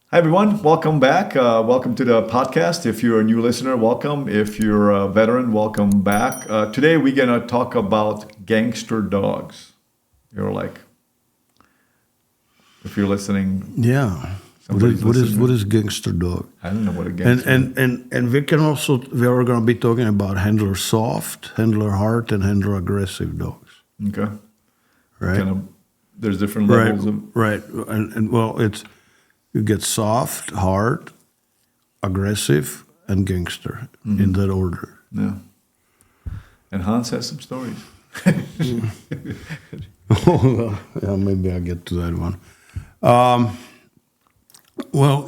Hi, everyone. Welcome back. Welcome to the podcast. If you're a new listener, welcome. If you're a veteran, welcome back. Today, we're going to talk about gangster dogs. You're like, if you're listening, Yeah. somebody's listening. What is gangster dog? I don't know what a gangster is. And we are going to be talking about handler soft, handler hard, and handler aggressive dogs. Okay. Right. Kind of, there's different levels of. Right. And well, you get soft, hard, aggressive, and gangster in that order. Yeah. And Hans has some stories. Oh, yeah, maybe I'll get to that one. Well,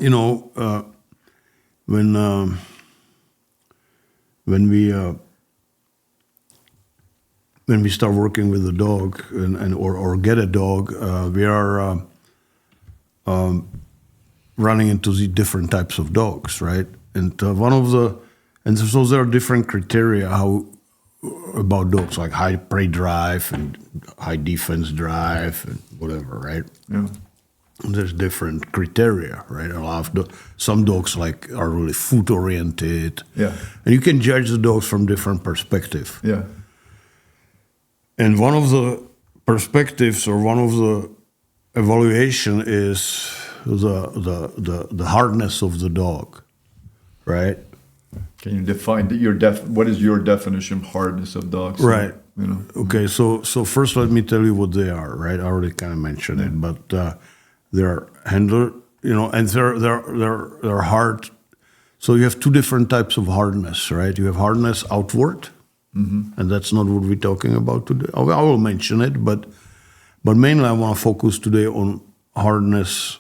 when we start working with a dog or get a dog, we are running into the different types of dogs, right? And so there are different criteria about dogs, like high prey drive and high defense drive and whatever, right? Yeah. There's different criteria, right? Some dogs are really food oriented. Yeah. And you can judge the dogs from different perspectives. Yeah. And one of the perspectives or one of the evaluation is the hardness of the dog, right? Can you define what is your definition of hardness of dogs? Right. Okay. So first let me tell you what they are, right? I already kind of mentioned it, but they're handler, and they're hard. So you have two different types of hardness, right? You have hardness outward, and that's not what we're talking about today. I will mention it, but mainly I want to focus today on hardness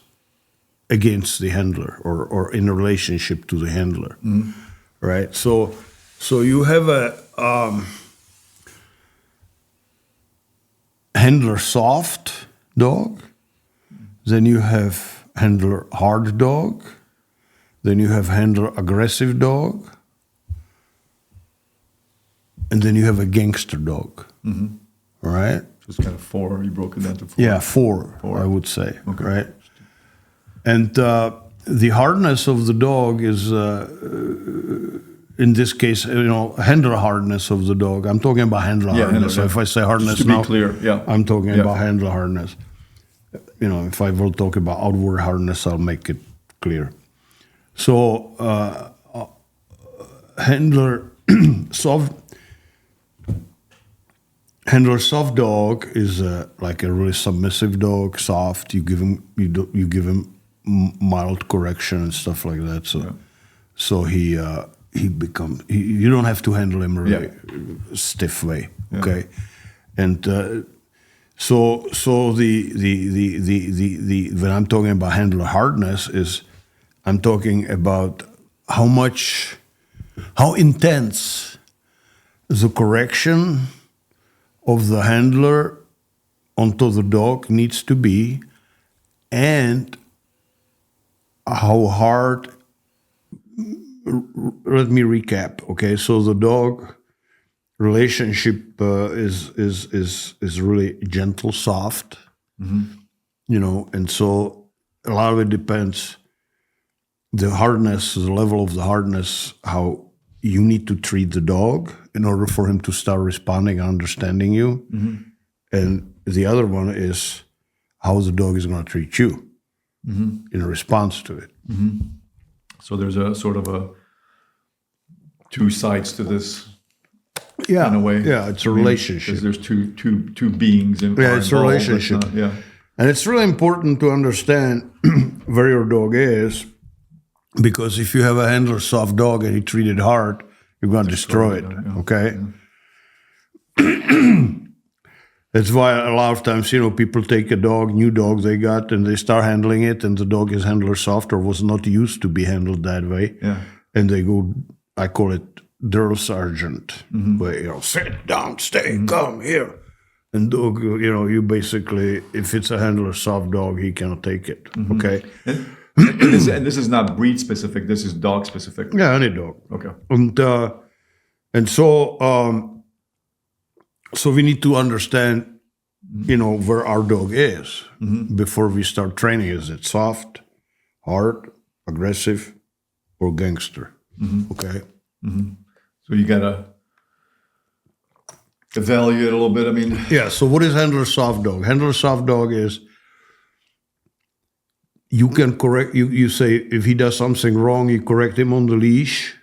against the handler or in relationship to the handler, right? So you have a handler soft dog, then you have handler hard dog, then you have handler aggressive dog, and then you have a gangster dog, right? It's kind of four. You broke it down to four. Yeah, four. I would say, Okay. right? And the hardness of the dog is, in this case, handler hardness of the dog. I'm talking about handler hardness. So if I say hardness just to now, be clear, yeah. I'm talking about handler hardness. If I will talk about outward hardness, I'll make it clear. So handler soft dog is like a really submissive dog, soft. You give him mild correction and stuff like that. So he becomes. You don't have to handle him really stiff way. Okay, and so the when I'm talking about handler hardness is I'm talking about how intense the correction of the handler onto the dog needs to be, and how hard. Let me recap. Okay, so the dog relationship is really gentle, soft, and so a lot of it depends. The hardness, the level of the hardness, how you need to treat the dog in order for him to start responding and understanding you. And the other one is how the dog is going to treat you in response to it. So there's a sort of two sides to this. Yeah, in a way. Yeah, it's a relationship. Because there's two beings involved. Yeah, it's a relationship. And it's really important to understand where your dog is, because if you have a handler soft dog and you treat it hard, you're going to destroy it. Okay. That's why a lot of times, people take a new dog they got, and they start handling it, and the dog is handler soft or was not used to be handled that way. Yeah. And they go, I call it drill sergeant, where, sit down, stay, come here. And dog, you basically, if it's a handler soft dog, he cannot take it. Okay. And this is not breed specific. This is dog specific. Yeah, any dog. Okay. And so we need to understand, where our dog is before we start training. Is it soft, hard, aggressive, or gangster. Okay. So you gotta evaluate a little bit. I mean, Yeah. So what is handler soft dog? Handler soft dog is you can correct. You say if he does something wrong, you correct him on the leash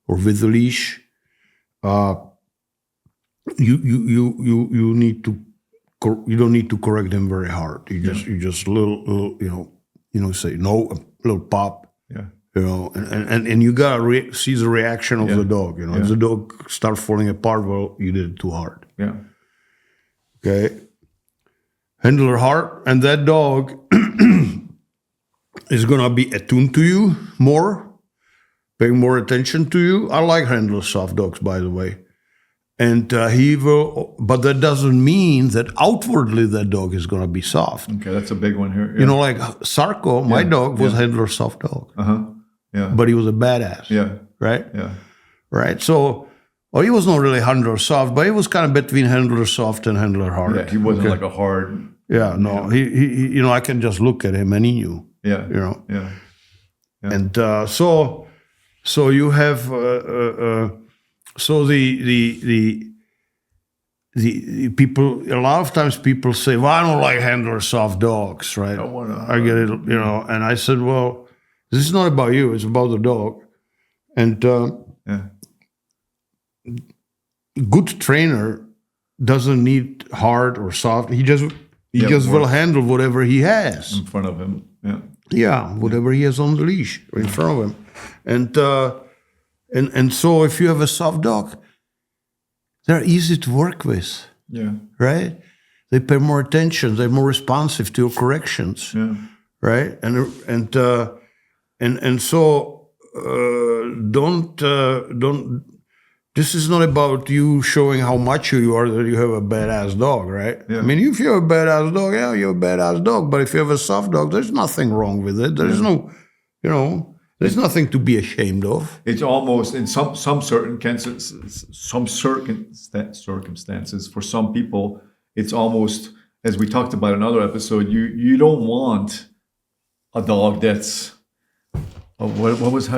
or with the leash. You need to. You don't need to correct him very hard. You just little say no, a little pop. yeah, And you gotta see the reaction of the dog. If the dog starts falling apart, well, you did it too hard. yeah, Okay. Handler hard, and that dog is gonna be attuned to you more, paying more attention to you. I like handler soft dogs, by the way. And he will, but that doesn't mean that outwardly that dog is gonna be soft. Okay, that's a big one here. Yeah. Like Sarko, my dog was handler soft dog. Yeah. But he was a badass. Yeah. Right? Yeah. Right. So, he was not really handler soft, but he was kind of between handler soft and handler hard. Yeah. He wasn't like a hard. Yeah. No. He I can just look at him and he knew. Yeah. Yeah. Yeah. And so you have so the people. A lot of times people say, "Well, I don't like handler soft dogs." Right? I get it. And I said, "Well, this is not about you. It's about the dog." And good trainer doesn't need hard or soft. He just will handle whatever he has in front of him. Yeah. Yeah, whatever he has on the leash in front of him, and so if you have a soft dog, they're easy to work with. Yeah. Right? They pay more attention. They're more responsive to your corrections. Yeah. Right? And so don't. This is not about you showing how macho you are that you have a badass dog, right? Yeah. I mean, if you have a badass dog, yeah, you're a badass dog. But if you have a soft dog, there's nothing wrong with it. There's no, there's nothing to be ashamed of. It's almost in some certain cases, some circumstances for some people, it's almost, as we talked about in another episode, you don't want a dog that's how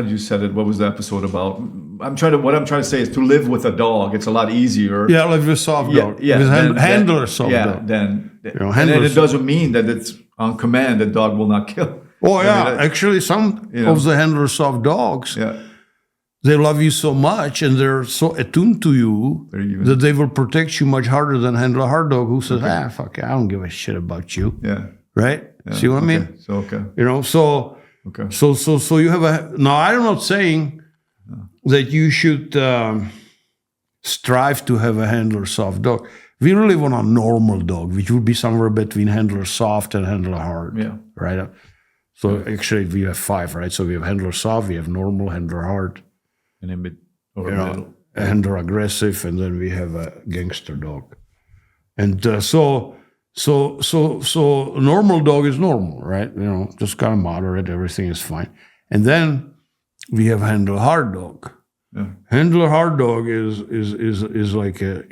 did you said it? What was the episode about? What I'm trying to say is to live with a dog. It's a lot easier. Yeah, live with a soft dog. Yeah, handler soft dog. And it doesn't mean that it's on command. The dog will not kill. Oh yeah, actually, some of the handler soft dogs, they love you so much and they're so attuned to you that they will protect you much harder than handler hard dog, who says, fuck it, I don't give a shit about you. Yeah. Right? Yeah. See what I mean? So Okay. So you have now I'm not saying that you should strive to have a handler soft dog. We really want a normal dog, which would be somewhere between handler soft and handler hard. Yeah. Right? So actually we have 5, right? So we have handler soft, we have normal, handler hard, and in middle. Handler aggressive, and then we have a gangster dog. And so normal dog is normal, right? Just kind of moderate, everything is fine. And then we have handler hard dog. Yeah. Handler hard dog is like a,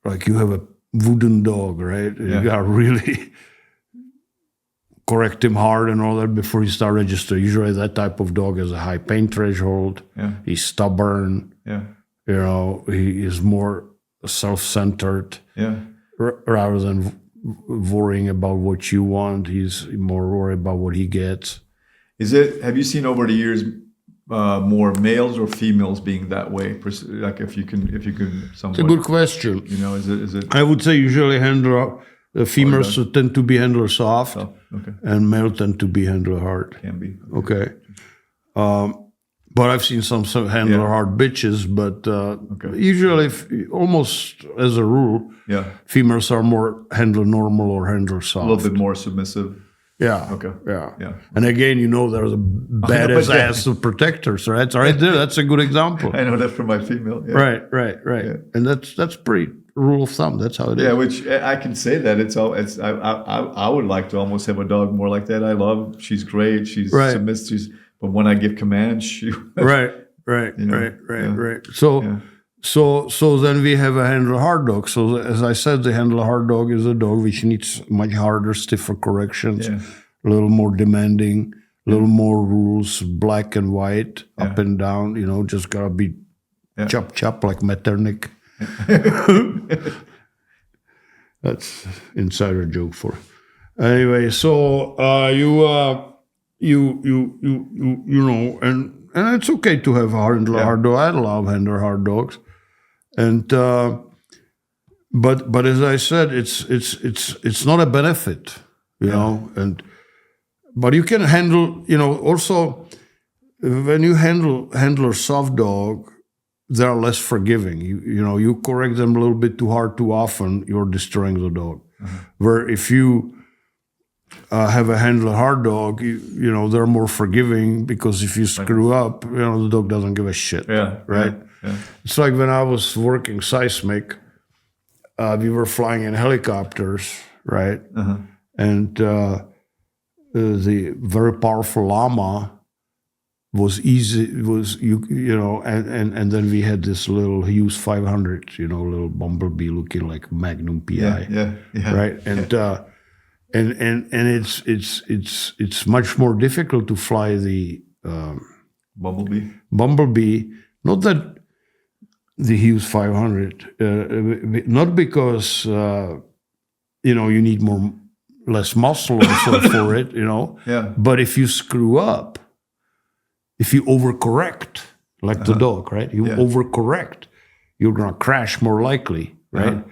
like you have a wooden dog, right? Yeah. You gotta really correct him hard and all that before you start registering. Usually that type of dog has a high pain threshold. Yeah. He's stubborn. Yeah. He is more self-centered. Yeah. Rather than worrying about what you want, he's more worried about what he gets. Have you seen over the years more males or females being that way? Like if you can somewhat, it's a good question. Is it? I would say usually the females tend to be handler soft, okay. and male tend to be handler hard. Can be. Okay. But I've seen some handler hard bitches, but usually, almost as a rule, females are more handler normal or handler soft. A little bit more submissive. Yeah. Okay. Yeah. And again, there's a badass ass of protectors, right? It's right there. That's a good example. I know that from my female. Yeah. Right. Yeah. And that's pretty rule of thumb. That's how it is. Yeah, which I can say that I would like to almost have a dog more like that. She's great. She's submissive. But when I give commands, she right. So then we have a handler hard dog. So as I said, the handler hard dog is a dog which needs much harder, stiffer corrections, a little more demanding, a little more rules, black and white, up and down. Just gotta be chop like Metternich. That's insider joke for. Anyway, so and it's okay to have hard dog. I love handler hard dogs, and but as I said, it's not a benefit, but you can handle, also when you handle a soft dog, they are less forgiving. You correct them a little bit too hard too often, you're destroying the dog. Where if you have a handler hard dog, they're more forgiving, because if you screw up, the dog doesn't give a shit. Right? Yeah. It's like when I was working seismic, we were flying in helicopters, right? And the very powerful llama was easy. And then we had this little Hughes 500, little bumblebee looking like Magnum PI, right? And and it's much more difficult to fly the bumblebee. Not that the Hughes 500, not because you need less muscle or so for it, but if you screw up, if you overcorrect, like the dog, right? You overcorrect, you're gonna crash more likely, right?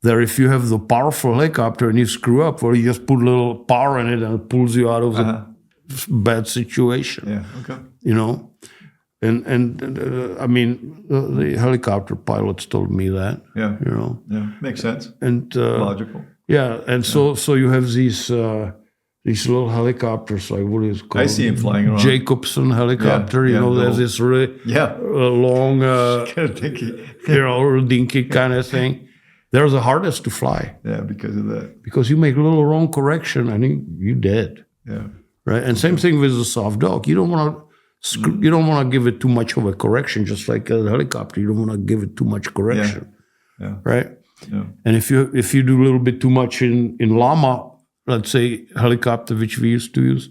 There, if you have the powerful helicopter and you screw up, or you just put a little power in it and it pulls you out of the bad situation. Yeah. Okay. And I mean, the helicopter pilots told me that. Yeah. Makes sense. And logical. Yeah, and so you have these little helicopters, like what is it called? I see him flying around. Jacobson helicopter. There's this really long, dinky kind of thing. They're the hardest to fly. Yeah, because of that. Because you make a little wrong correction and you're dead. Yeah. Right. And same thing with the soft dog. You don't want to give it too much of a correction, just like a helicopter. You don't want to give it too much correction. Yeah. Right. Yeah. And if you do a little bit too much in llama, let's say helicopter, which we used to use,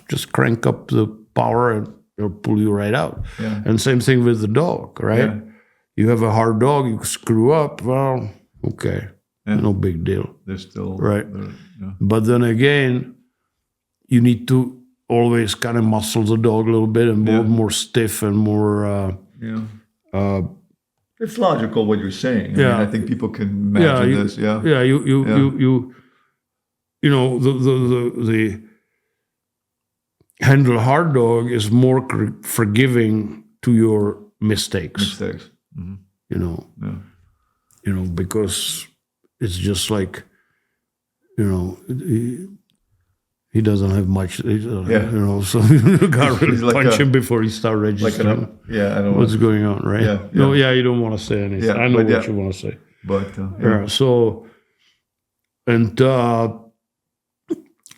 just crank up the power and it'll pull you right out. Yeah. And same thing with the dog, right? Yeah. You have a hard dog, you screw up, well, okay, no big deal. They're still right. But then again, you need to always kind of muscle the dog a little bit and more stiff and more. It's logical what you're saying. I mean, I think people can imagine this. Yeah. Yeah. The handle hard dog is more forgiving to your mistakes. Mm-hmm. Because it's just like, he doesn't have much, so you got to really punch him before he starts registering. I don't know what's going on, right? Yeah. You don't want to say anything. I know what you want to say. But,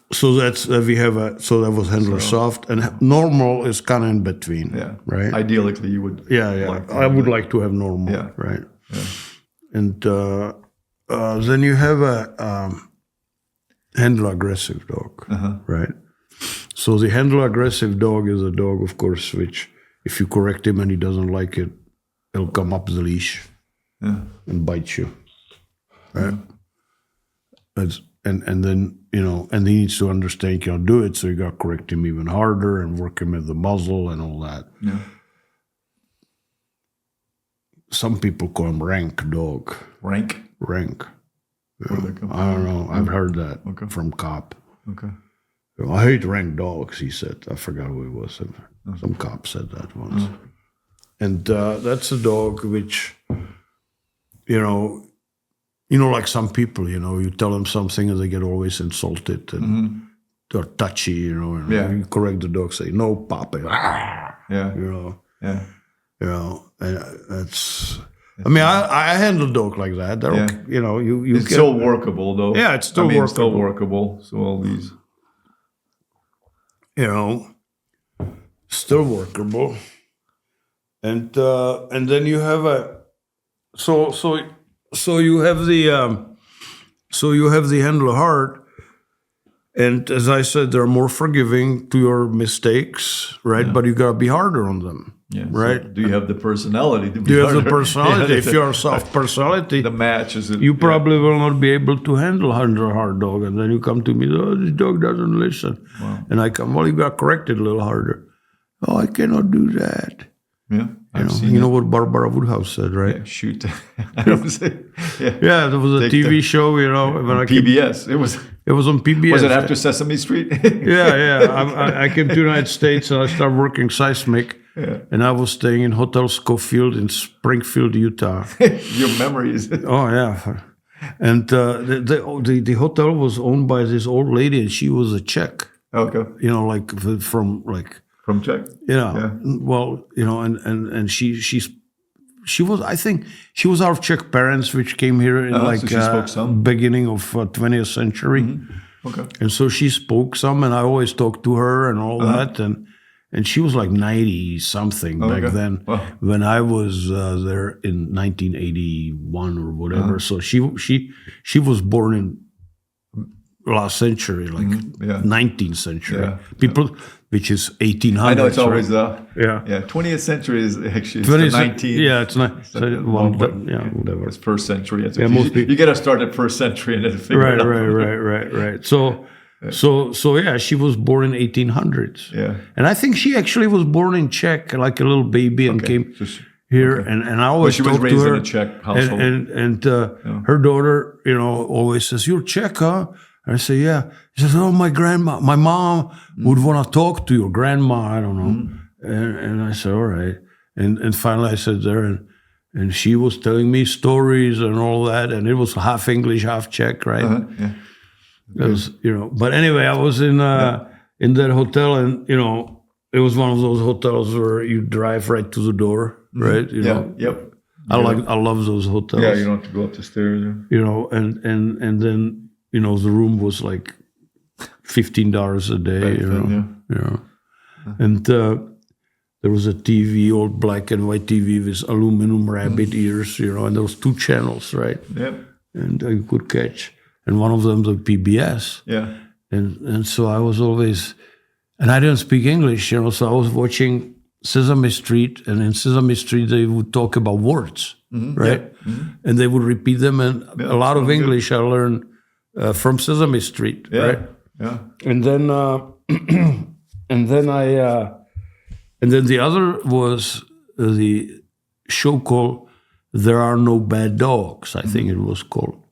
so that's, that was handler soft, and normal is kind of in between. Yeah. Right? Ideally, you would. I would like to have normal. Yeah. Right. Yeah. And then you have a handler aggressive dog, right? So the handler aggressive dog is a dog, of course, which if you correct him and he doesn't like it, he'll come up the leash and bite you, right? And then, and he needs to understand you can't do it, so you got to correct him even harder and work him at the muzzle and all that. Yeah. Some people call him rank dog. Rank? Rank. Yeah. I don't know. I've heard that from cop. Okay. I hate rank dogs, he said. I forgot who it was. Some cop said that once. And that's a dog which, like some people, you tell them something and they get always insulted and they're touchy, and you correct the dog, say, no, Papa. And that's... I mean, I handle dog like that. It's still workable, though. Yeah, it's still workable. It's still workable. So all these... still workable. And then you have a... So you have the handle hard, And as I said, they're more forgiving to your mistakes, right? But you gotta be harder on them, right? So do you have the personality to be Do you have harder? the personality? If you're a soft personality, the match is you probably will not be able to handle a hard dog. And then you come to me, oh, this dog doesn't listen. Wow. And I come, well, you got to correct it a little harder. Oh, I cannot do that. Yeah, You know what Barbara Woodhouse said, right? Yeah, shoot. I don't say. Yeah. Yeah, there was a TV show, when PBS. it was on PBS. Was it after Sesame Street? I came to the United States and I started working seismic. Yeah. And I was staying in Hotel Schofield in Springfield, Utah. Your memories. Oh, yeah. And the hotel was owned by this old lady, and she was a Czech. Okay. From Czech. Yeah. Well, and she was, I think, she was our Czech parents, which came here in so she spoke some? Beginning of 20th century. Mm-hmm. Okay. And so she spoke some, and I always talked to her and all that. And she was like 90 something back then. Wow. When I was there in 1981 or whatever. So she was born in last century, like 19th century. Yeah. People, which is 1800s. I know it's always 20th century is actually the 19th. Yeah, it's not. Whatever. It's first century. Yeah, you got to start at first century and then figure it out. Right. So she was born in 1800s. Yeah. And I think she actually was born in Czech, like a little baby, and came here. Okay. And I always talked to her. She was raised in a Czech household. And her daughter, always says, "You're Czech, huh?" And I say, "Yeah." She says, "Oh, my mom would want to talk to your grandma. I don't know." And I said, "All right." And finally I sat there and she was telling me stories and all that. And it was half English, half Czech, right? Yeah. It was, but anyway, I was in that hotel, and it was one of those hotels where you drive right to the door, right? Yep. I love those hotels. Yeah, you don't have to go up the stairs. And then the room was like $15 a day, and there was a TV, old black and white TV with aluminum rabbit ears, and there was 2 channels, right? Yep. And you could catch. And one of them was PBS. Yeah. And so I was always, and I didn't speak English, so I was watching Sesame Street, and in Sesame Street they would talk about words, right? Yeah. Mm-hmm. And they would repeat them, and a lot of English I learned from Sesame Street, right? Yeah. And then, and then the other was the show called "There Are No Bad Dogs," I think it was called.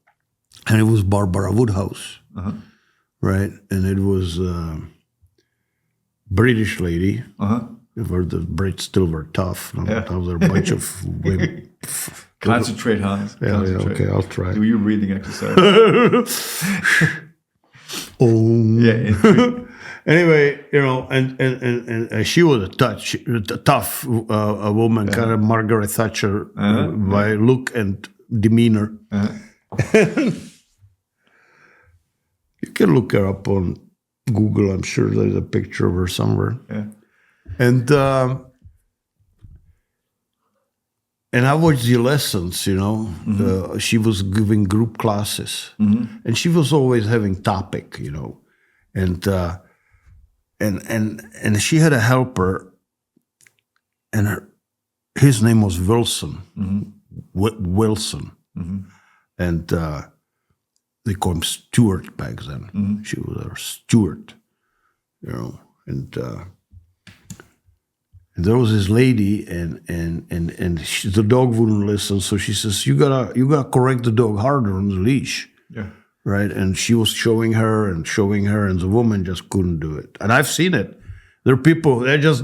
And it was Barbara Woodhouse, right? And it was a British lady. Where the Brits still were tough. Now they're a bunch of women. Concentrate, Hans. Yeah, okay, I'll try. Do your breathing exercise. Anyway, and she was a tough woman, kind of Margaret Thatcher by look and demeanor. You can look her up on Google. I'm sure there's a picture of her somewhere. Yeah. And I watched the lessons, she was giving group classes. And she was always having topic, and she had a helper, and his name was Wilson. Wilson. And they called him Stuart back then. She was a Stuart, and there was this lady, and the dog wouldn't listen, so she says, "You gotta correct the dog harder on the leash." Yeah. Right, and she was showing her, and the woman just couldn't do it. And I've seen it. There are people they're just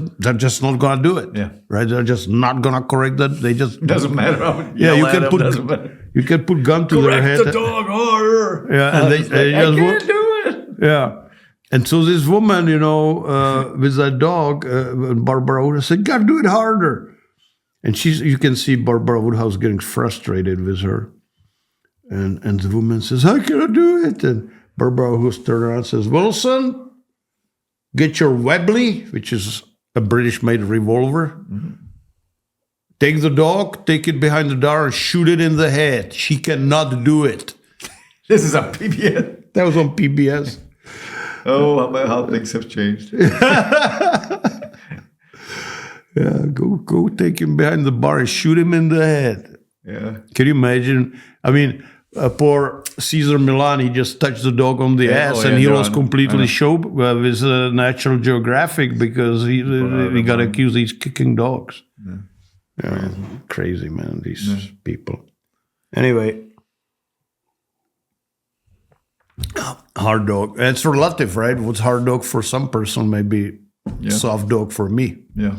not gonna do it. Yeah. Right, they're just not gonna correct that. They just doesn't matter how you can put gun to their head. Correct the dog harder. Yeah, and they just can't do it. Yeah. And so this woman, with that dog, Barbara Woodhouse said, "Gotta do it harder." And you can see Barbara Woodhouse getting frustrated with her. And the woman says, "How can I do it?" And Barbara Woodhouse turns around and says, "Wilson, get your Webley," which is a British-made revolver. Take the dog, take it behind the door, and shoot it in the head. She cannot do it. This is on PBS. That was on PBS. Oh, how things have changed. Yeah, go take him behind the bar and shoot him in the head. Yeah. Can you imagine? I mean, poor Cesar Milan, he just touched the dog on the ass and he lost completely show with National Geographic because he got accused he's kicking dogs. Yeah, crazy, man, these people. Anyway, hard dog. It's relative, right? What's hard dog for some person may be soft dog for me. Yeah.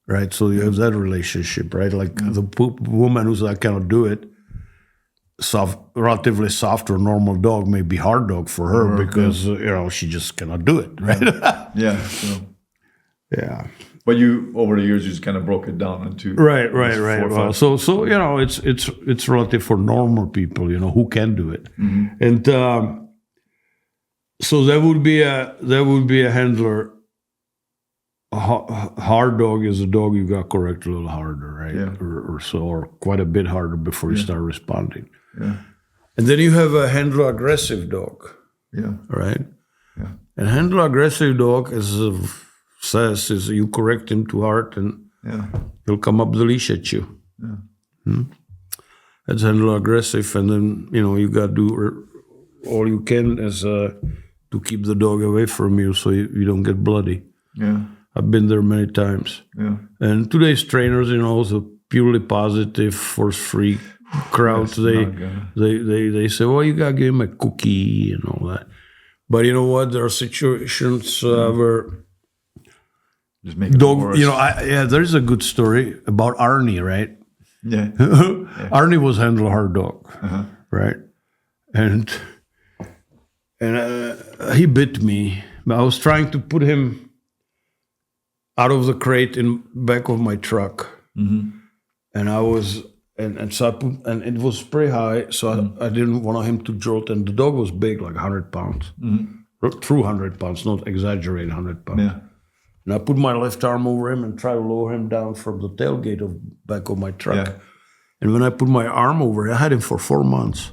Right, so you have that relationship, right? Like the woman who's I cannot do it, relatively soft or normal dog may be hard dog for her because she just cannot do it, right? Yeah. So. Yeah. But you over the years you just kind of broke it down into right. Well, so it's relative for normal people, who can do it, and so there would be a handler. A hard dog is a dog you got correct a little harder, right? Yeah. Or quite a bit harder before you start responding. Yeah. And then you have a handler aggressive dog. Yeah. Right? Yeah. And handler aggressive dog, as says, is you correct him too hard and he'll come up the leash at you. Yeah. That's handler aggressive, and then you got to do all you can as to keep the dog away from you so you don't get bloody. Yeah. I've been there many times. Yeah. And today's trainers, the purely positive, force-free crowds, they say, well, you got to give him a cookie and all that. But you know what? There are situations where just make it dog, worse. there's a good story about Arie, right? Yeah. Arie was handle hard dog, right? And he bit me. I was trying to put him out of the crate in back of my truck, and I was, and so I put, and it was pretty high, so I didn't want him to jolt, and the dog was big, like 100 pounds, true 100 pounds, not exaggerate 100 pounds. Yeah. And I put my left arm over him and try to lower him down from the tailgate of back of my truck. Yeah. And when I put my arm over it, I had him for 4 months,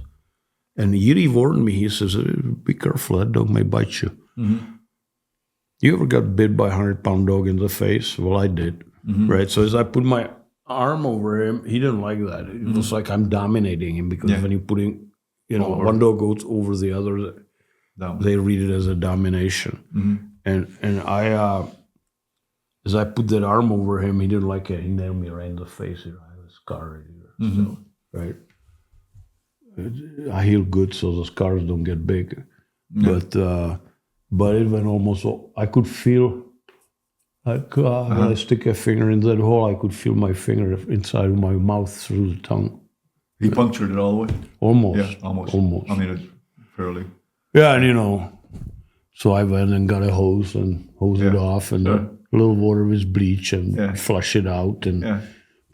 and Yuri warned me. He says, "Be careful, that dog may bite you." You ever got bit by a 100-pound dog in the face? Well, I did, right? So as I put my arm over him, he didn't like that. It was like I'm dominating him because when you're putting, one dog goes over the other, they read it as a domination. And I, as I put that arm over him, he didn't like it. He nailed me right in the face. I have a scar right here, so, right? I heal good, so the scars don't get big, but it went almost, I could feel, like when I stick a finger in that hole, I could feel my finger inside of my mouth through the tongue. He punctured it all the way? Almost. Yeah, almost. I mean, it's fairly. Yeah, and so I went and got a hose and hose it off and a little water with bleach and flush it out and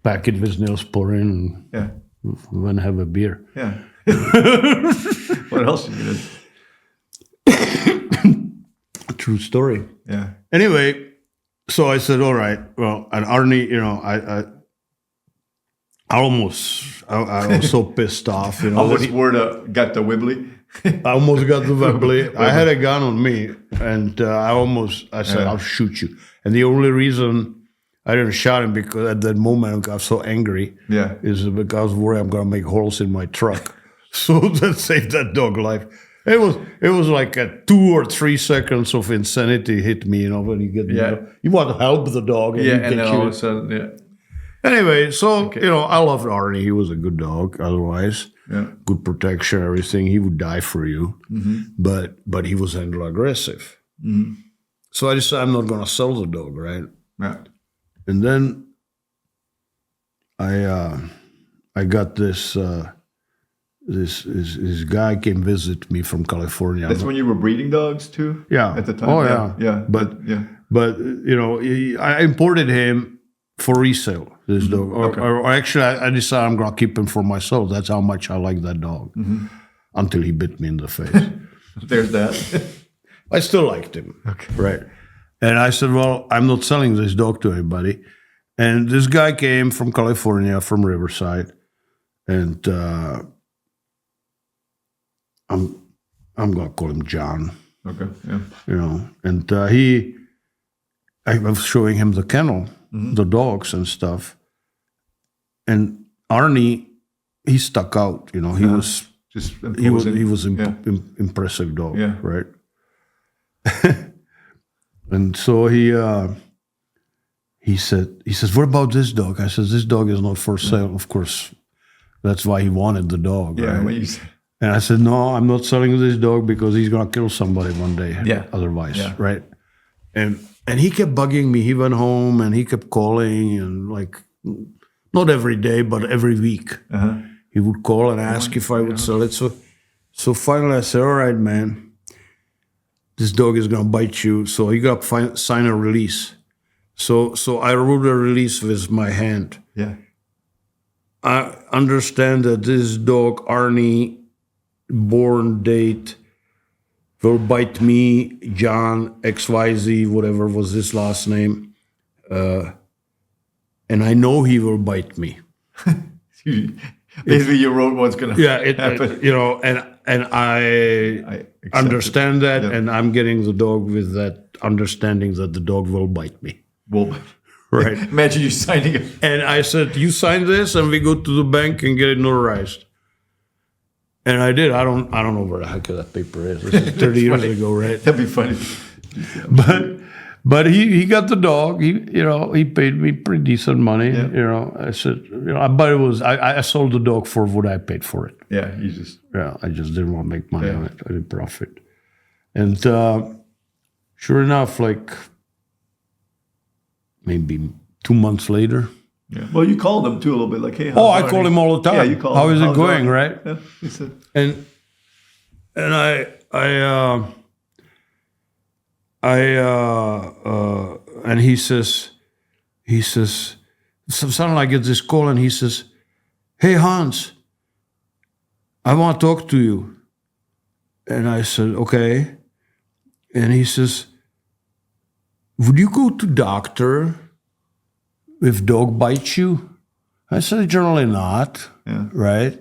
pack it with Neosporin and went and have a beer. Yeah. What else did you do? True story. Yeah. Anyway, so I said, all right, well, and Arie, I was so pissed off. Almost got the wibbly. I almost got the wibbly. I had a gun on me, and I said, I'll shoot you. And the only reason I didn't shoot him because at that moment I got so angry is because I was worried I'm going to make holes in my truck. So that saved that dog life. It was like a 2 or 3 seconds of insanity hit me, when you get you want to help the dog and and then all of a sudden, Anyway, so I loved Arie. He was a good dog. Otherwise, good protection, everything. He would die for you, but he was handle aggressive. So I decided I'm not going to sell the dog, right? Yeah. And then I got this. This guy came visit me from California. That's when you were breeding dogs too? Yeah. At the time? Oh, yeah. But I imported him for resale, this dog. Or actually, I decided I'm going to keep him for myself. That's how much I like that dog. Until he bit me in the face. There's that. I still liked him. Okay. Right. And I said, well, I'm not selling this dog to anybody. And this guy came from California, from Riverside. And I'm going to call him John. Okay. Yeah. You know, and I was showing him the kennel, the dogs and stuff. And Arnie, he stuck out, you know, he was Just he was imposing. impressive dog, Yeah. right? And so he says, what about this dog? I said, this dog is not for sale. Of course, that's why he wanted the dog. Yeah. Right? When you, And I said, no, I'm not selling this dog because he's gonna kill somebody one day. Yeah. Otherwise, Yeah. right? And he kept bugging me. He went home and he kept calling and like, not every day, but every week. He would call and ask if I would sell it. So finally I said, all right, man, this dog is gonna bite you. So you gotta sign a release. So I wrote a release with my hand. yeah. I understand that this dog, Arnie, born date, will bite me, John, XYZ, whatever was his last name. And I know he will bite me. Basically, you wrote what's going to happen. You know, and I accept understand that, Yeah. and I'm getting the dog with that understanding that the dog will bite me. Well, Right. imagine you signing it. And I said, you sign this and we go to the bank and get it notarized. And I did. I don't know where the heck that paper is. This is 30 years ago, right? That'd be funny. But he got the dog. He paid me pretty decent money. Yeah. You know, I said, but it was I sold the dog for what I paid for it. Yeah, you just I just didn't want to make money on it. I didn't profit. And sure enough, like maybe 2 months later. Yeah. Well, you called him too a little bit, like, hey. I call him all the time. Yeah, you call How him. is it How's going, it? right? Yeah, he said. And and he says, so suddenly I get this call and he says, hey, Hans, I want to talk to you. And I said, okay. And he says, would you go to doctor if dog bites you? I said, generally not, right?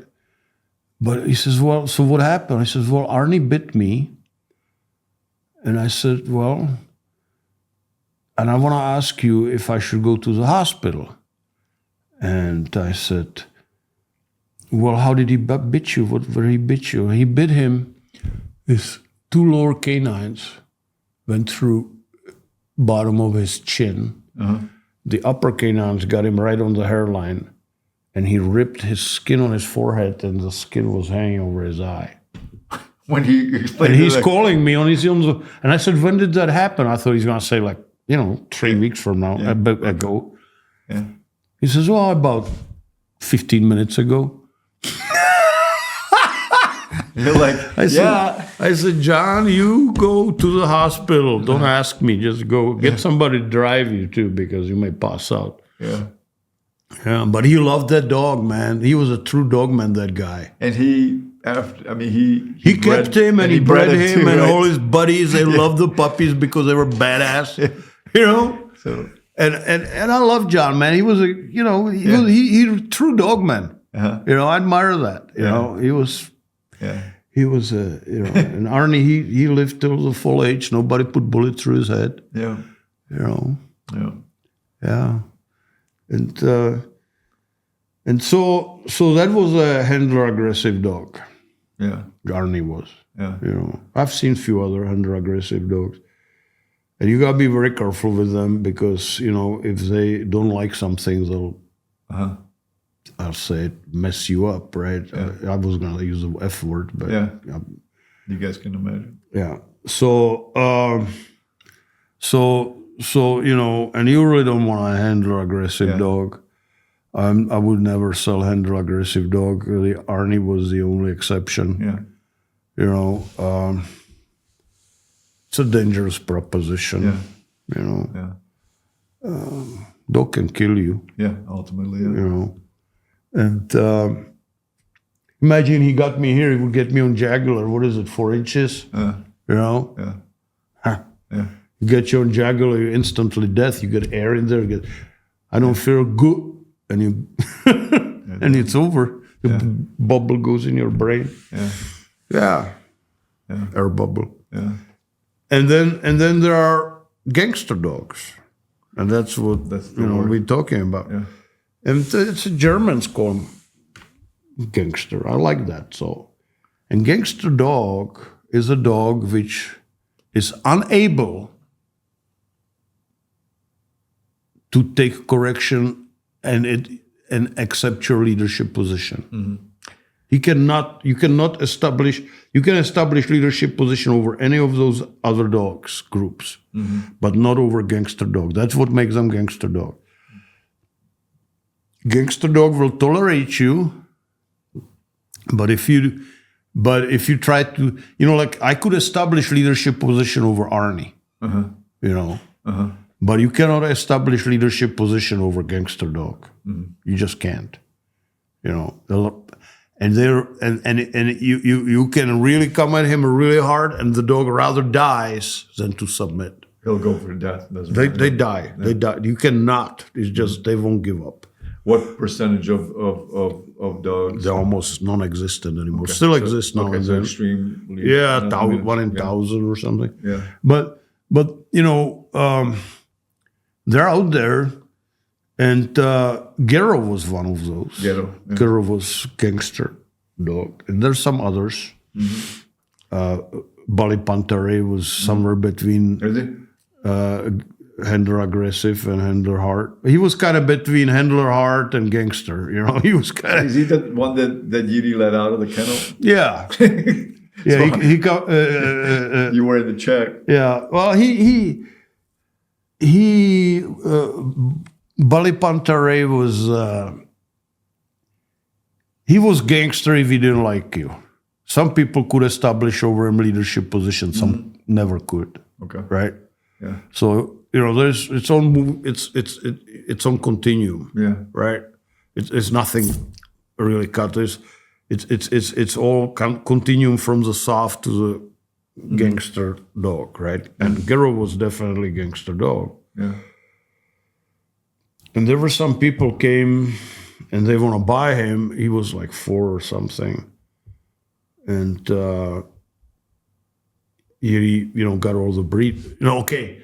But he says, well, so what happened? I says, well, Arnie bit me. And I said, well, and I want to ask you if I should go to the hospital. And I said, well, how did he bit you? Where he bit you? He bit him. His 2 lower canines went through bottom of his chin. The upper canines got him right on the hairline. And he ripped his skin on his forehead and the skin was hanging over his eye. When he explained And he's calling me on his own. And I said, when did that happen? I thought he's going to say 3 weeks from now, ago. Yeah. He says, well, about 15 minutes ago. You're like, I said, John, you go to the hospital. Don't ask me. Just go. Get somebody to drive you too, because you may pass out. Yeah. Yeah, but he loved that dog, man. He was a true dog man, that guy. And he kept him and he bred him, too, and right? all his buddies, they loved the puppies because they were badass. You know? So, and I love John, man. He was he true dog man. You know, I admire that. You know, he was and Arnie, he lived till the full age. Nobody put bullet through his head. Yeah. You know. Yeah. Yeah. And so that was a handler aggressive dog. Yeah. Arnie was. Yeah. You know, I've seen a few other handler aggressive dogs. And you gotta be very careful with them because, you know, if they don't like something, they'll I'll say it, mess you up, right? Yeah. I was gonna use the F word, but You guys can imagine. yeah. So you know, and you really don't want a handler aggressive dog. I would never sell handler aggressive dog. Really, Arnie was the only exception. Yeah. You know, it's a dangerous proposition. Yeah. You know, Yeah. dog can kill you. Yeah. Ultimately. Yeah. You know, and imagine he got me here. He would get me on Jaguar. What is it? 4 inches. You know. Yeah. Huh. Yeah. You get you on Jaguar, you're instantly death. You get air in there. I don't feel good, and you, and it's over. The bubble goes in your brain. Yeah. Yeah. Yeah. Air bubble. Yeah. And then there are gangster dogs, and that's what we're talking about. Yeah. And it's Germans call them gangster. I like that. So, and gangster dog is a dog which is unable to take correction and accept your leadership position. Mm-hmm. You can establish leadership position over any of those other dogs groups, but not over gangster dog. That's what makes them gangster dog. Gangster dog will tolerate you, but if you try to, like I could establish leadership position over Arnie, but you cannot establish leadership position over gangster dog. You just can't, And you can really come at him really hard, and the dog rather dies than to submit. He'll go for death. They die. Yeah. They die. You cannot. It's just they won't give up. What percentage of dogs? They're almost non-existent anymore. Okay. Still exist now and then. Extremely. Yeah, 1 in 1,000 or something. Yeah. But they're out there. And Gerrol was one of those. Gerrol was gangster dog. And there's some others. Bali Pantare was somewhere between handler aggressive and handler hard. He was kind of between handler hard and gangster. He was kind of. Is he the one that Yuri let out of the kennel? Yeah. Yeah. He got. You were in the Czech. Yeah. Well, Bali Pantare was gangster if he didn't like you. Some people could establish over him leadership position. Some never could. Okay. Right. Yeah. So there's its own continuum. Yeah. Right. It's nothing really cut. It's all continuum from the soft to the gangster dog. Right. And Gerrol was definitely gangster dog. Yeah. And there were some people came and they want to buy him. He was like 4 or something. And he, got all the breed. Okay,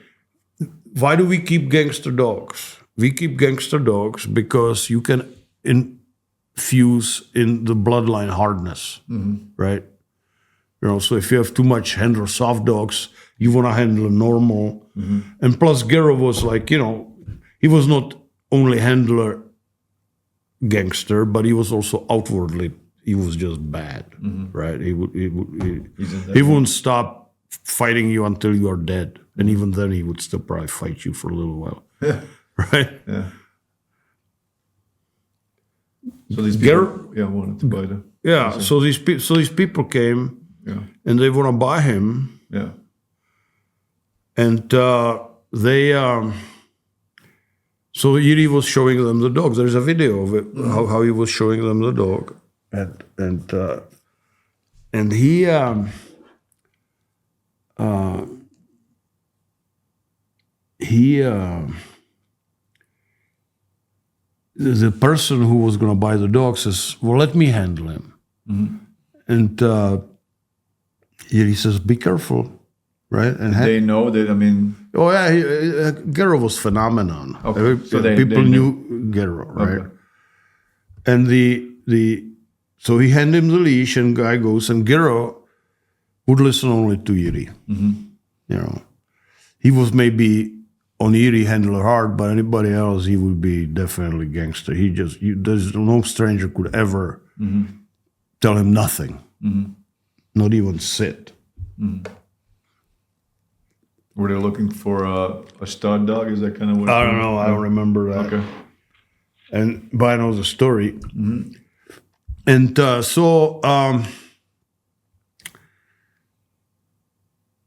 why do we keep gangster dogs? We keep gangster dogs because you can infuse in the bloodline hardness, right? So if you have too much handler soft dogs, you want to handle normal. And plus Gerrol was like, he was not only handler gangster, but he was also outwardly, he was just bad, right? He wouldn't stop fighting you until you are dead. And even then he would still probably fight you for a little while. Yeah. Right? Yeah. So these people wanted to buy them. Yeah, so these people came and they want to buy him. Yeah. And so Yuri was showing them the dog. There's a video of it, how he was showing them the dog. And he the person who was going to buy the dog says, well, let me handle him. And Yuri says, be careful. Right, and they know that. Oh yeah, Gerrol was phenomenon. Okay. So people knew Gerrol, right? Okay. And so he handed him the leash, and guy goes, and Gerrol would listen only to Yuri. He was maybe on Yuri handler hard, but anybody else he would be definitely gangster. There's no stranger could ever tell him nothing, not even sit. Were they looking for a stud dog? Is that kind of what? I don't know. I don't remember that. Okay. But I know the story. And so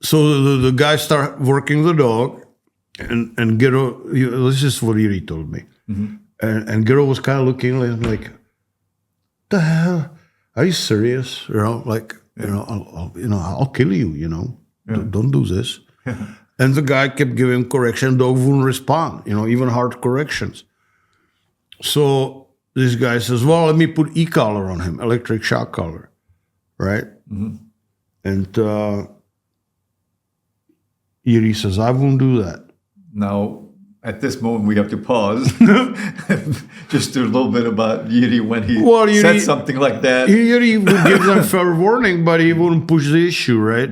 the guy started working the dog, and Gerrol, this is what Yuri told me. And Gerrol was kind of looking like, the hell? Are you serious? I'll kill you, Don't do this. And the guy kept giving correction. Dog wouldn't respond, even hard corrections. So this guy says, well, let me put e-collar on him, electric shock collar, right? And Yuri says, I won't do that. Now, at this moment, we have to pause. Just do a little bit about Yuri when he said something like that. Yuri would give them fair warning, but he wouldn't push the issue, right?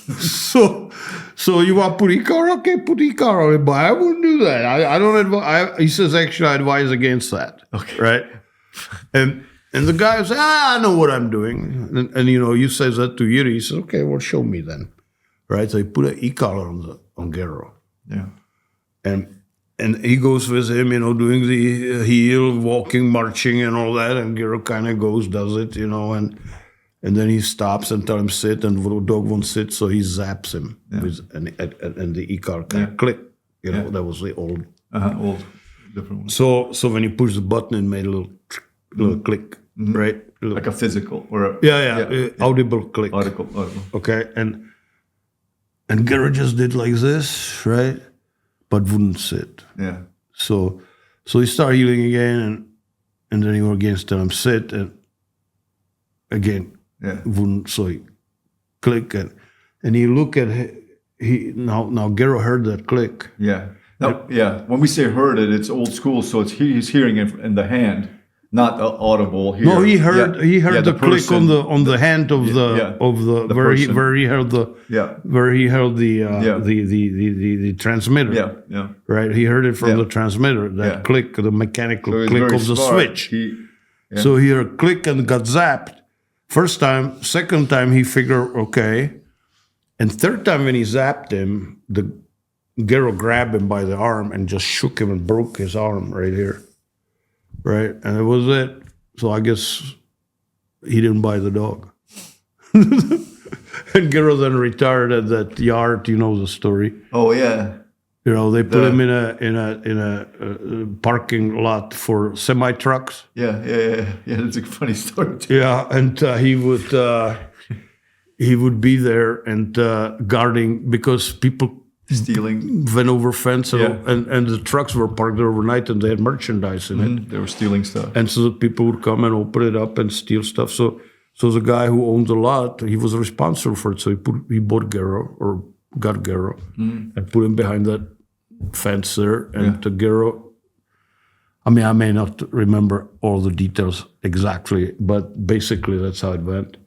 So you want to put e-car? Okay, put e-car on it, but I wouldn't do that. I don't advise. He says, actually, I advise against that. Okay. Right? And the guy says, I know what I'm doing. And you say that to Yuri. He says, okay, well, show me then. Right? So he put an e-collar on Gerrol. Yeah. And he goes with him, doing the heel, walking, marching, and all that. And Gerrol kind of does it, and then he stops and tells him sit, and the dog won't sit, so he zaps him. Yeah. And the e-car kind of click. That was the old different one. So when you push the button, it made a little click, right? Like a physical or audible click. Audible. Okay, and Gerrol just did like this, right? But wouldn't sit. Yeah. So he started healing again, and then he would again tell him sit, and again wouldn't. So he click, and he look at now Gerrol heard that click. Yeah. Now, when we say heard it, it's old school, so he's hearing it in the hand, not audible. Here. No, he heard the click on the hand of the where he held the transmitter. Yeah. Right, he heard it from the transmitter. That click, the mechanical click of the switch. So he heard click and got zapped. First time, second time he figured okay, and third time when he zapped him, the Gerrol grabbed him by the arm and just shook him and broke his arm right here. Right? And it was it. So I guess he didn't buy the dog. And Gerrol then retired at that yard, the story. Oh yeah. They put him in a parking lot for semi-trucks. Yeah, that's a funny story too. Yeah, and he would be there and guarding because people stealing went over fence and the trucks were parked there overnight and they had merchandise in it. They were stealing stuff. And so the people would come and open it up and steal stuff. So the guy who owned the lot, he was responsible for it. So he bought Gerrol or got Gerrol and put him behind that fence there. And to Gerrol, I may not remember all the details exactly, but basically that's how it went.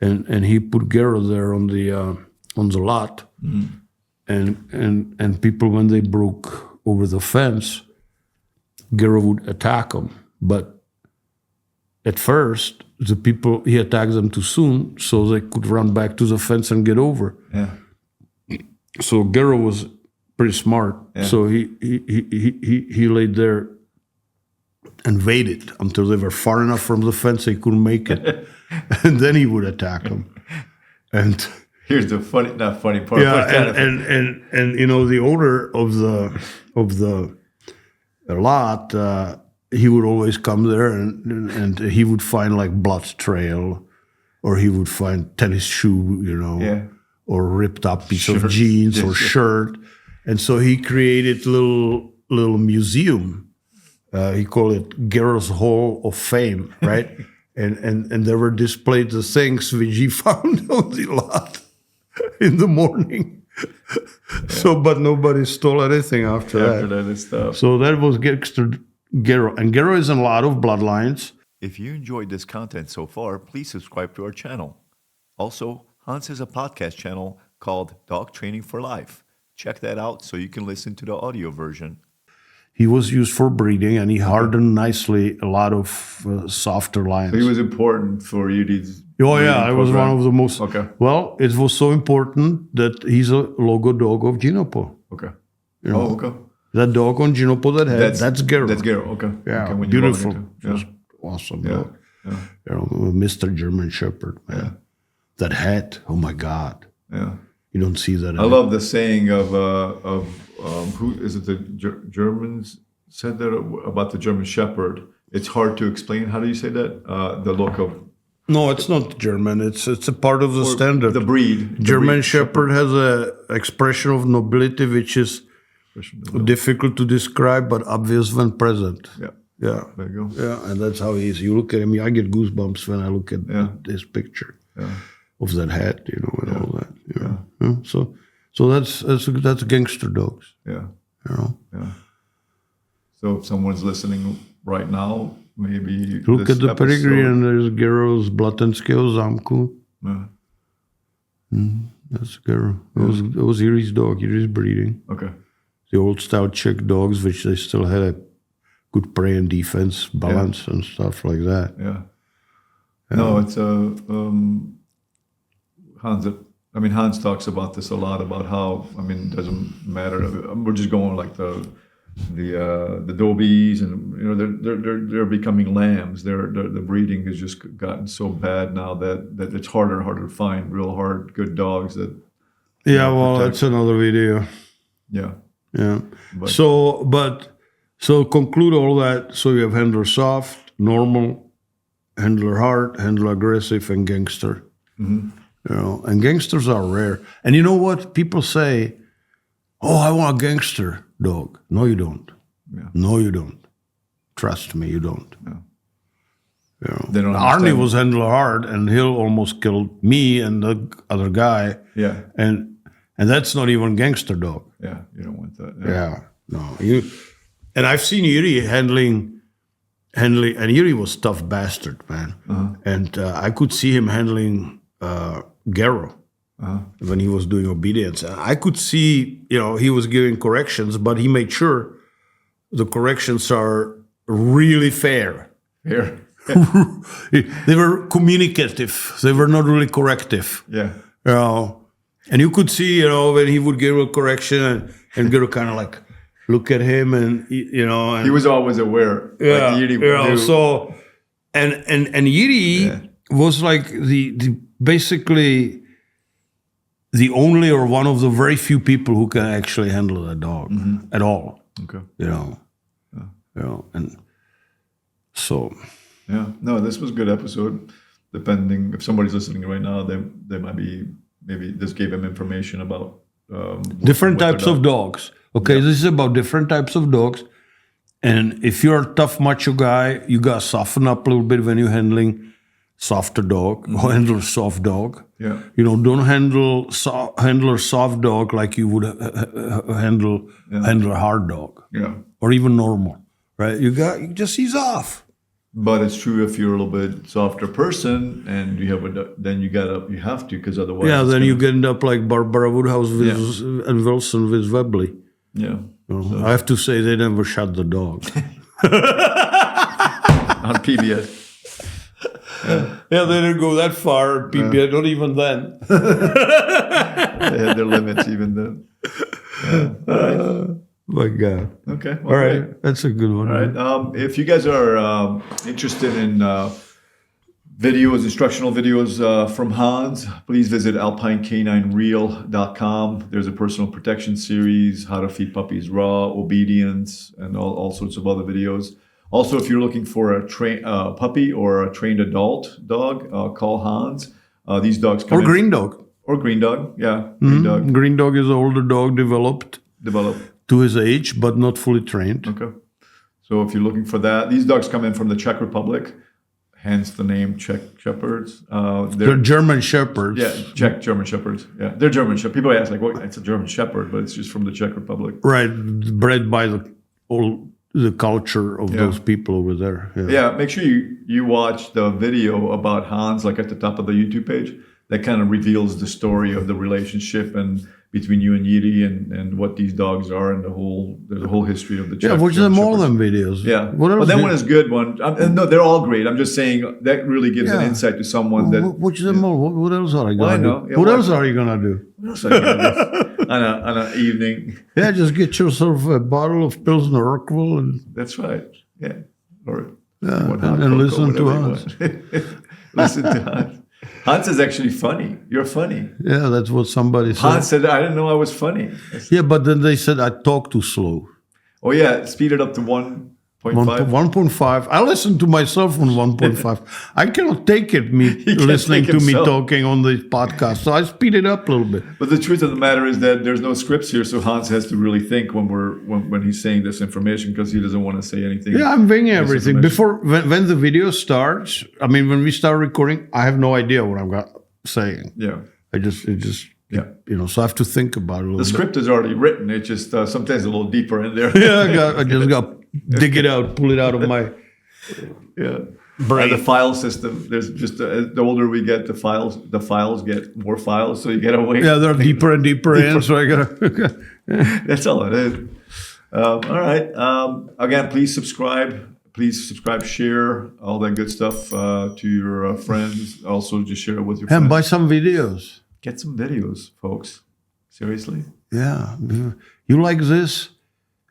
And he put Gerrol there on the lot. And people, when they broke over the fence, Gerrol would attack them. But at first, the people, he attacked them too soon, so they could run back to the fence and get over. Yeah. So Gerrol was pretty smart. Yeah. So he laid there and waited until they were far enough from the fence they couldn't make it. And then he would attack them. And here's the not funny part. Yeah, and the owner of the lot, he would always come there and he would find like blood trail, or he would find tennis shoe, or ripped up piece of jeans or shirt, and so he created little museum. He called it Gerrol's Hall of Fame, right? and there were displayed the things which he found on the lot in the morning. So, but nobody stole anything after that stuff. So that was Gangster Gerrol. And Gerrol is in a lot of Bloodlines. If you enjoyed this content so far, please subscribe to our channel. Also, Hans has a podcast channel called Dog Training for Life. Check that out so you can listen to the audio version. He was used for breeding, and he hardened nicely a lot of softer lions. So he was important for you to... Oh, yeah, it was one of the most... Okay. Well, it was so important that he's a logo dog of Ginopo. Okay. Okay. That dog on Ginopo that's Gerrol. That's Gerrol, okay. Yeah, okay, beautiful. Just awesome. Yeah. Mr. German Shepherd, man. Yeah. That hat, oh my God. Yeah. You don't see that. I love the saying of who is it? The Germans said that about the German Shepherd. It's hard to explain. How do you say that? The look of. No, it's not German. It's a part of the standard. The breed. German Shepherd has a expression of nobility which is difficult to describe, but obvious when present. Yeah. Yeah. There you go. Yeah, and that's how he is. You look at him, I get goosebumps when I look at this picture of that hat, and all that. Yeah. So So that's gangster dogs. Yeah. You know. Yeah. So if someone's listening right now, maybe Look this at the pedigree, episode- and there's Gerrol's Blood and Scale Zamku. Yeah. That's Gerrol. It was Arie's dog. Arie's breeding. Okay. The old style Czech dogs, which they still had a good prey and defense balance and stuff like that. Yeah. No, it's Hans talks about this a lot, about how, it doesn't matter. We're just going like the Dobies, and they're becoming lambs. The breeding has just gotten so bad now that it's harder and harder to find real hard good dogs that. That's another video. Yeah. Yeah. So conclude all that. So you have handler soft, normal, handler hard, handler aggressive, and gangster. Mm-hmm. And gangsters are rare. And you know what? People say, "Oh, I want a gangster dog." No, you don't. Yeah. No, you don't. Trust me, you don't. Yeah. They don't Arnie was handler hard, and Hill almost killed me and the other guy. Yeah. And that's not even gangster dog. Yeah, you don't want that. Yeah, no. And I've seen Arie handling, and Arie was a tough bastard, man. Uh-huh. And I could see him handling Gerrol when he was doing obedience. And I could see, he was giving corrections, but he made sure the corrections are really fair. Here. They were communicative. They were not really corrective. Yeah. And you could see, when he would give a correction, and Gerrol kind of like look at him, and and he was always aware. Yeah, like so and Arie was like the basically the only or one of the very few people who can actually handle that dog at all. Okay. And so. Yeah. No, this was a good episode. Depending if somebody's listening right now, they might be. Maybe this gave him information about different types of dogs. Okay, This is about different types of dogs. And if you're a tough macho guy, you got to soften up a little bit when you're handling softer dog or handle a soft dog. Yeah. Don't handle a soft dog like you would handle a hard dog. Yeah. Or even normal, right? You just ease off. But it's true if you're a little bit softer person and you have to, because otherwise. Yeah, then you end up like Barbara Woodhouse and Wilson with Webley. Yeah. I have to say they never shot the dog. On PBS. Yeah, they didn't go that far. PBS, not even then. They had their limits even then. Yeah. All right. My God. Okay. All right. Great. That's a good one. All right. If you guys are interested in instructional videos from Hans, please visit alpinec9reel.com. There's a personal protection series, how to feed puppies raw, obedience, and all sorts of other videos. Also, if you're looking for a puppy or a trained adult dog, call Hans. These dogs come green dog. Or green dog, yeah. Green dog. Green dog is an older dog developed to his age, but not fully trained. Okay. So if you're looking for that, these dogs come in from the Czech Republic, hence the name Czech Shepherds. They're German Shepherds. Yeah, Czech German Shepherds. Yeah, they're German Shepherds. People ask, like, well, it's a German Shepherd, but it's just from the Czech Republic. Right, bred by the culture of those people over there. Yeah, make sure you watch the video about Hans, like at the top of the YouTube page. That kind of reveals the story of the relationship and between you and Arie and what these dogs are and there's a whole history of the Czech. Yeah, watch them all them videos. Yeah, but that one is a good one. No, they're all great. I'm just saying that really gives an insight to someone that. Watch them all. What else are you gonna do? Yeah, what else are you gonna do? What else are you gonna do on an evening? Yeah, just get yourself a bottle of Pilsner Urquell and. That's right. Yeah, or and listen to Hans. Listen to Hans. Hans is actually funny. You're funny. Yeah, that's what somebody said. Hans said, I didn't know I was funny. Yeah, but then they said I talk too slow. Oh, yeah. Speed it up to 1.5. 1.5. I listen to myself on 1.5. I cannot take it, listening to me talking on the podcast. So I speed it up a little bit. But the truth of the matter is that there's no scripts here. So Hans has to really think when he's saying this information because he doesn't want to say anything. Yeah, I'm thinking everything. Before, when the video starts, when we start recording, I have no idea what I'm saying. Yeah. It just Yeah. So I have to think about it a little The script is already written. It's just sometimes a little deeper in there. Yeah, I just got to dig it out, pull it out of my Yeah. brain. And the file system, there's just the older we get, the files get more files, so you get away. Yeah, they're deeper and deeper in, so I gotta. That's all it is. All right. Again, please subscribe. Please subscribe, share, all that good stuff to your friends. Also, just share it with your friends. And buy some videos. Get some videos, folks. Seriously. Yeah, you like this,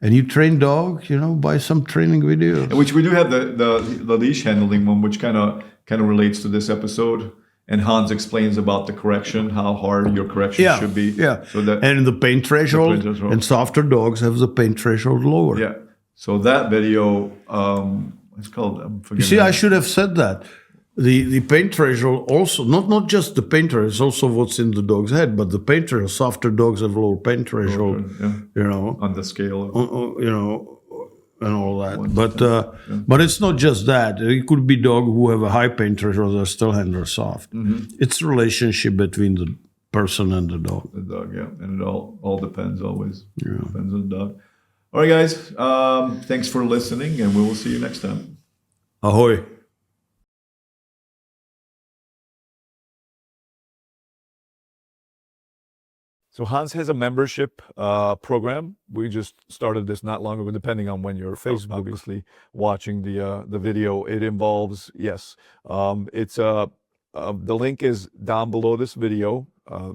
and you train dogs. Buy some training videos. Which we do have the leash handling one, which kind of relates to this episode. And Hans explains about the correction, how hard your correction should be. Yeah. So that and the pain threshold, and softer dogs have the pain threshold lower. Yeah. So that video, it's called. I'm forgetting. You see, I should have said that. The pain threshold also, not just the pain threshold, it's also what's in the dog's head, but the pain threshold. Softer dogs have lower pain threshold. On the scale. And all that. But it's not just that. It could be dogs who have a high pain threshold that still handle soft. Mm-hmm. It's the relationship between the person and the dog. The dog, yeah. And it all depends always. Yeah. Depends on the dog. All right, guys. Thanks for listening, and we will see you next time. Ahoy. So Hans has a membership program. We just started this not long ago, depending on when you're obviously watching the video. It involves, it's the link is down below this video.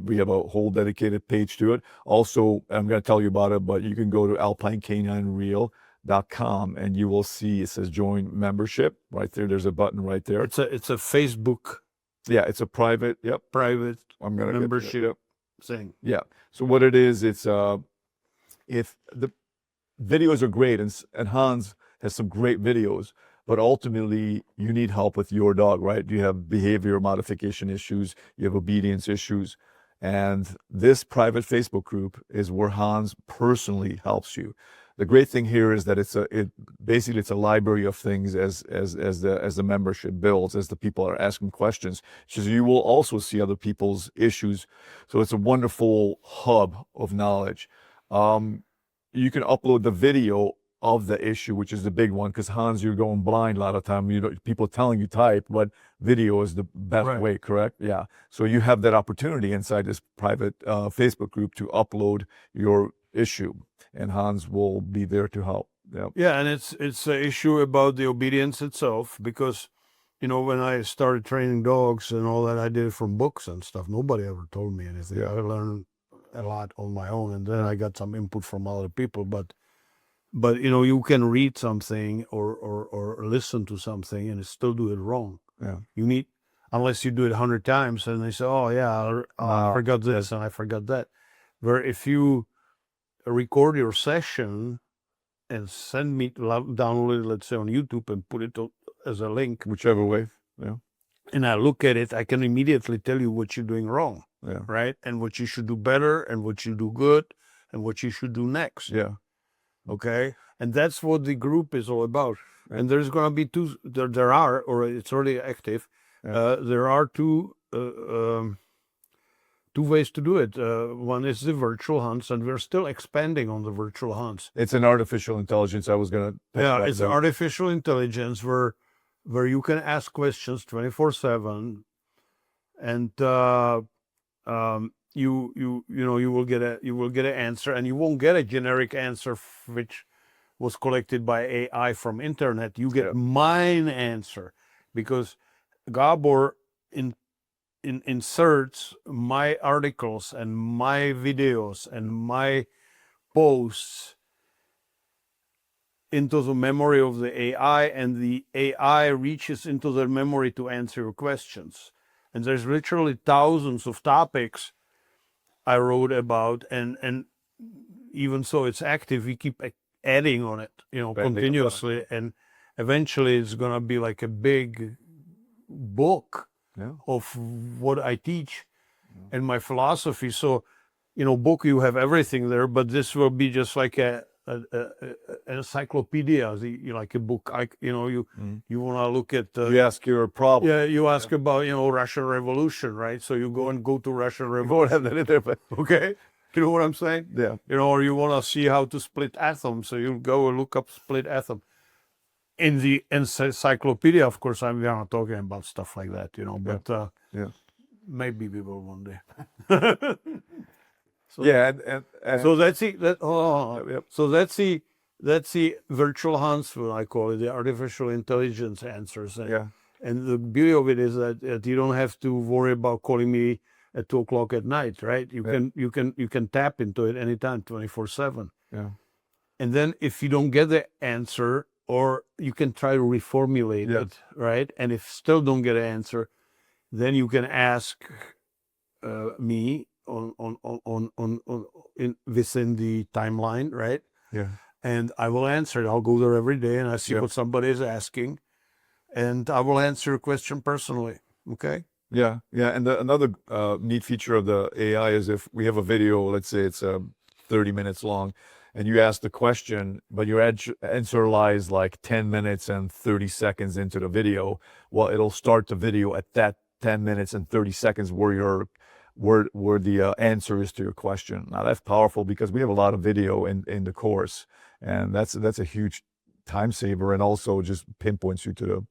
We have a whole dedicated page to it. Also, I'm going to tell you about it, but you can go to alpinecaninereel.com and you will see it says join membership right there. There's a button right there. It's a Facebook. Yeah, it's a private. Yep, private. I'm going to membership. Thing. Yeah. So what it is, it's if the videos are great and Hans has some great videos, but ultimately you need help with your dog, right? You have behavior modification issues, you have obedience issues, and this private Facebook group is where Hans personally helps you. The great thing here is that it's a library of things as the membership builds, as the people are asking questions. So you will also see other people's issues. So it's a wonderful hub of knowledge. You can upload the video of the issue, which is the big one, because Hans, you're going blind a lot of time. People telling you type, but video is the best way, correct? Yeah. So you have that opportunity inside this private Facebook group to upload your issue, and Hans will be there to help. Yeah, and it's an issue about the obedience itself, because when I started training dogs and all that, I did it from books and stuff. Nobody ever told me anything. I learned a lot on my own, and then I got some input from other people. But you can read something or listen to something and still do it wrong. Yeah, you need, unless you do it 100 times and they say, oh yeah, I forgot this and I forgot that. Where if you record your session and send me, download it, let's say on YouTube, and put it as a link, whichever way, and I look at it, I can immediately tell you what you're doing wrong, right? And what you should do better, and what you do good, and what you should do next. Okay, and that's what the group is all about. And there's going to be there are, or it's already active. There are two ways to do it. One is the virtual hunts, and we're still expanding on the virtual hunts. It's an artificial intelligence. I was going to. It's artificial intelligence where you can ask questions 24/7, and you will get an answer, and you won't get a generic answer which was collected by AI from internet. You get mine answer, because Gabor inserts my articles and my videos and my posts into the memory of the AI, and the AI reaches into their memory to answer your questions. And there's literally thousands of topics I wrote about, and even so it's active, we keep adding on it, continuously, and eventually it's gonna be like a big book of what I teach and my philosophy. So, book, you have everything there, but this will be just like a encyclopedia, like a book. You want to look at. You ask your problem. Yeah, you ask about Russian Revolution, right? So you go to Russian You won't Revolution. have that in there, but Okay, you know what I'm saying? yeah. Or you want to see how to split atoms, so you go and look up split atom. In the encyclopedia, of course, we are not talking about stuff like that, But Yeah. maybe we will one day. Yeah, and So that's it. Yep. So that's the virtual Huntsman, I call it, the artificial intelligence answers. yeah. And the beauty of it is that you don't have to worry about calling me at 2:00 at night, right? You can tap into it anytime, 24/7. Yeah. And then if you don't get the answer, or you can try to reformulate Yes. it, right? And if still don't get an answer, then you can ask me within the timeline, right? Yeah. And I will answer it. I'll go there every day and I see Yep. what somebody is asking, and I will answer a question personally. Okay. Yeah, yeah, and another neat feature of the AI is if we have a video, let's say it's 30 minutes long, and you ask the question, but your answer lies like 10 minutes and 30 seconds into the video, well, it'll start the video at that 10 minutes and 30 seconds where the answer is to your question. Now that's powerful because we have a lot of video in the course, and that's a huge time saver, and also just pinpoints you to the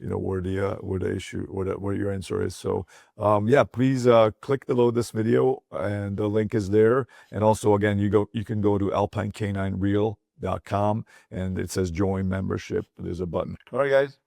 where the issue, where your answer is. So yeah, please click below this video, and the link is there. And also, again, you can go to alpinecaninereel.com, and it says join membership. There's a button. All right, guys.